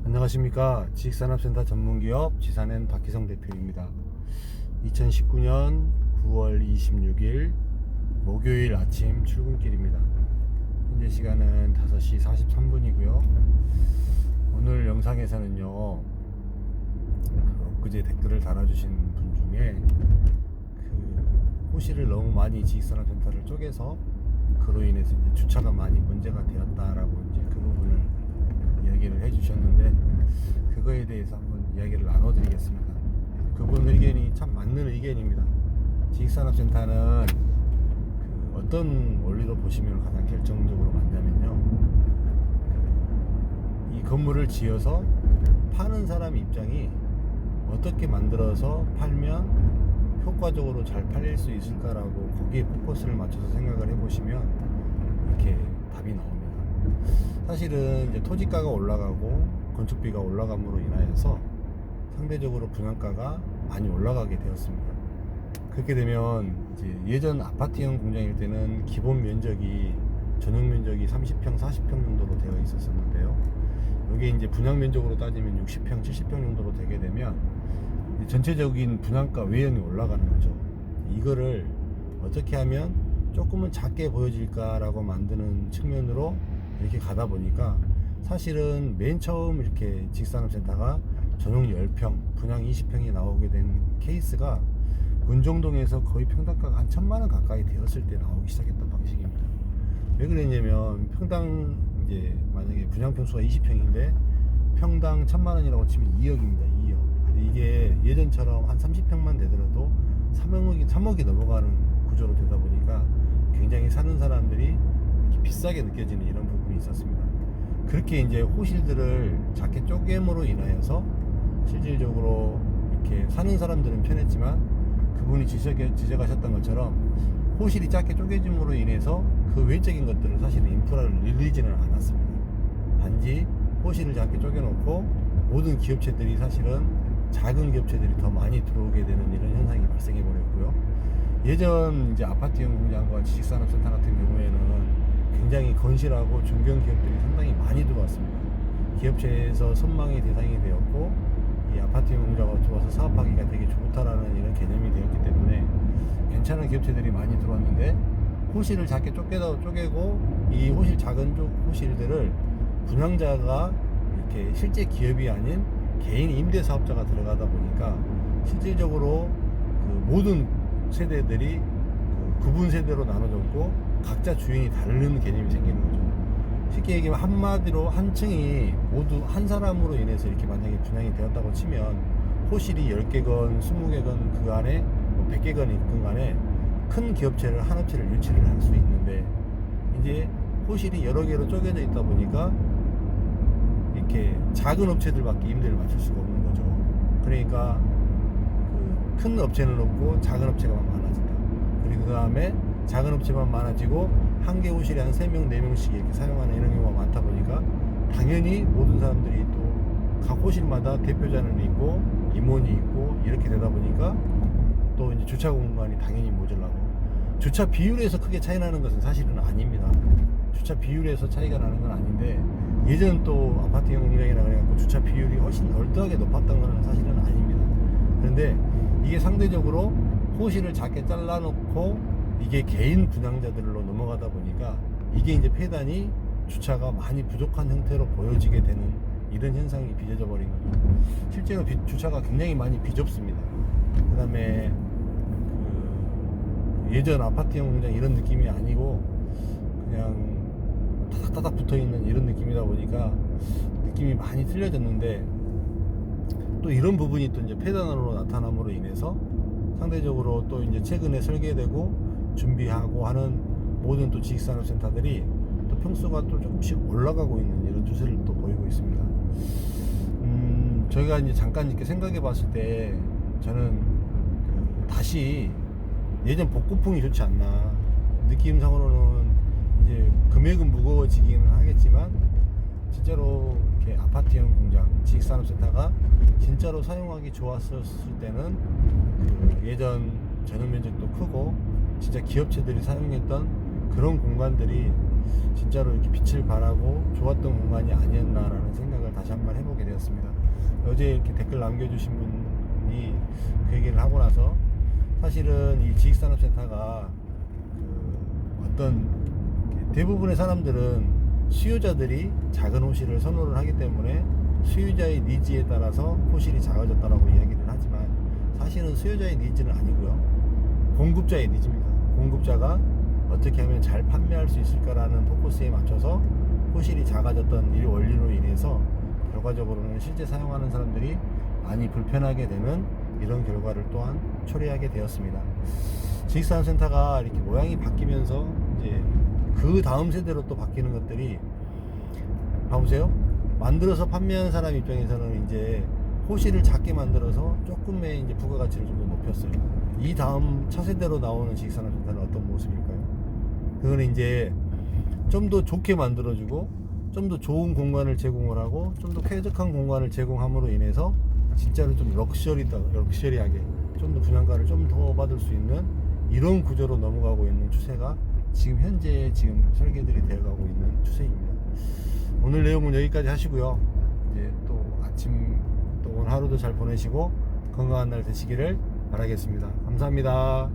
안녕하십니까. 지식산업센터 전문기업 지산엔 박희성 대표입니다. 2019년 9월 26일 목요일 아침 출근길입니다. 현재 시간은 5시 43분이고요 오늘 영상에서는요, 엊그제 댓글을 달아주신 분 중에 호실을 너무 많이 지식산업센터를 쪼개서 그로 인해서 이제 주차가 많이 문제가 되었다라고 이제 그 부분을 이야기를 해주셨는데, 그거에 대해서 한번 이야기를 나눠드리겠습니다. 그분 의견이 참 맞는 의견입니다. 지식산업센터는 어떤 원리로 보시면 가장 결정적으로 맞냐면요, 이 건물을 지어서 파는 사람 입장이 어떻게 만들어서 팔면 효과적으로 잘 팔릴 수 있을까라고 거기에 포커스를 맞춰서 생각을 해보시면 이렇게 답이 나옵니다. 사실은 이제 토지가가 올라가고 건축비가 올라감으로 인하여서 상대적으로 분양가가 많이 올라가게 되었습니다. 그렇게 되면 이제 예전 아파트형 공장일 때는 기본 면적이 전용 면적이 30평, 40평 정도로 되어 있었는데요. 이게 이제 분양 면적으로 따지면 60평, 70평 정도로 되게 되면 전체적인 분양가 외형이 올라가는 거죠. 이거를 어떻게 하면 조금은 작게 보여질까라고 만드는 측면으로 이렇게 가다 보니까, 사실은 맨 처음 이렇게 지식산업센터가 전용 10평, 분양 20평이 나오게 된 케이스가 문정동에서 거의 평당가가 한 1,000만원 가까이 되었을 때 나오기 시작했던 방식입니다. 왜 그랬냐면, 평당 이제 만약에 분양평수가 20평인데 평당 1,000만원이라고 치면 2억입니다. 2억. 근데 이게 예전처럼 한 30평만 되더라도 3억이 넘어가는 구조로 되다 보니까 굉장히 사는 사람들이 비싸게 느껴지는 이런 부분이 있었습니다. 그렇게 이제 호실들을 작게 쪼개므로 인하여서 실질적으로 이렇게 사는 사람들은 편했지만, 그분이 지적하셨던 것처럼 호실이 작게 쪼개짐으로 인해서 그 외적인 것들을 사실은 인프라를 늘리지는 않았습니다. 단지 호실을 작게 쪼개놓고 모든 기업체들이 사실은 작은 기업체들이 더 많이 들어오게 되는 이런 현상이 발생해 버렸고요. 예전 이제 아파트형 공장과 지식산업센터 같은 경우에는 굉장히 건실하고 중견 기업들이 상당히 많이 들어왔습니다. 기업체에서 선망의 대상이 되었고, 이 아파트형 공장으로 들어와서 사업하기가 되게 좋다라는 이런 개념이 되었기 때문에 괜찮은 기업체들이 많이 들어왔는데, 호실을 작게 쪼개고 이 호실 작은 쪽 호실들을 분양자가 이렇게 실제 기업이 아닌 개인 임대 사업자가 들어가다 보니까 실질적으로 그 모든 세대들이 구분 세대로 나눠졌고 각자 주인이 다른 개념이 생기는 거죠. 쉽게 얘기하면 한마디로 한 층이 모두 한 사람으로 인해서 이렇게 만약에 분양이 되었다고 치면, 호실이 10개건 20개건 그 안에 뭐 100개건 있건 간에 큰 기업체를 한 업체를 유치를 할 수 있는데, 이제 호실이 여러 개로 쪼개져 있다 보니까 이렇게 작은 업체들밖에 임대를 맞출 수가 없는 거죠. 그러니까 그 큰 업체는 없고 작은 업체가 많아진다. 그리고 그 다음에 작은 업체만 많아지고 한 개 호실에 한 3명, 4명씩 이렇게 사용하는 이런 경우가 많다 보니까, 당연히 모든 사람들이 또 각 호실마다 대표자는 있고 임원이 있고 이렇게 되다 보니까 또 이제 주차 공간이 당연히 모자라고, 주차 비율에서 크게 차이 나는 것은 사실은 아닙니다. 주차 비율에서 차이가 나는 건 아닌데, 예전 또 아파트형 공장이라 그래갖고 주차 비율이 훨씬 얼등하게 높았던 건 사실은 아닙니다. 그런데 이게 상대적으로 호실을 작게 잘라놓고 이게 개인 분양자들로 넘어가다 보니까 이게 이제 폐단이 주차가 많이 부족한 형태로 보여지게 되는 이런 현상이 빚어져 버린 거죠. 실제로 주차가 굉장히 많이 비좁습니다. 그 다음에 예전 아파트형 공장 이런 느낌이 아니고 그냥 타닥타닥 붙어있는 이런 느낌이다 보니까 느낌이 많이 틀려졌는데, 또 이런 부분이 또 이제 폐단으로 나타남으로 인해서 상대적으로 또 이제 최근에 설계되고 준비하고 하는 모든 또 지식산업센터들이 또 평수가 또 조금씩 올라가고 있는 이런 추세를 또 보이고 있습니다. 저희가 이제 잠깐 이렇게 생각해 봤을 때, 저는 다시 예전 복고풍이 좋지 않나, 느낌상으로는 이제 금액은 무거워지기는 하겠지만 진짜로 이렇게 아파트형 공장, 지식산업센터가 진짜로 사용하기 좋았었을 때는 그 예전 전용 면적도 크고 진짜 기업체들이 사용했던 그런 공간들이 진짜로 이렇게 빛을 발하고 좋았던 공간이 아니었나라는 생각을 다시 한번 해보게 되었습니다. 어제 이렇게 댓글 남겨주신 분이 그 얘기를 하고 나서 사실은 이 지식산업센터가 어떤 대부분의 사람들은 수요자들이 작은 호실을 선호를 하기 때문에 수요자의 니즈에 따라서 호실이 작아졌다라고 이야기를 하지만 사실은 수요자의 니즈는 아니고요, 공급자의 니즈입니다. 공급자가 어떻게 하면 잘 판매할 수 있을까라는 포커스에 맞춰서 호실이 작아졌던 이 원리로 인해서 결과적으로는 실제 사용하는 사람들이 많이 불편하게 되는 이런 결과를 또한 초래하게 되었습니다. 지식산업센터가 이렇게 모양이 바뀌면서 이제 그 다음 세대로 또 바뀌는 것들이, 봐보세요. 만들어서 판매하는 사람 입장에서는 이제 호실을 작게 만들어서 조금의 이제 부가가치를 좀 더 높였어요. 이 다음 차세대로 나오는 지식산업센터는 어떤 모습일까요? 그거는 이제 좀 더 좋게 만들어주고 좀 더 좋은 공간을 제공을 하고 좀 더 쾌적한 공간을 제공함으로 인해서 진짜로 좀 럭셔리하게 좀 더 분양가를 좀 더 받을 수 있는 이런 구조로 넘어가고 있는 추세가 지금 현재 설계들이 되어가고 있는 추세입니다. 오늘 내용은 여기까지 하시고요. 이제 또 아침 또 오늘 하루도 잘 보내시고 건강한 날 되시기를 바라겠습니다. 감사합니다.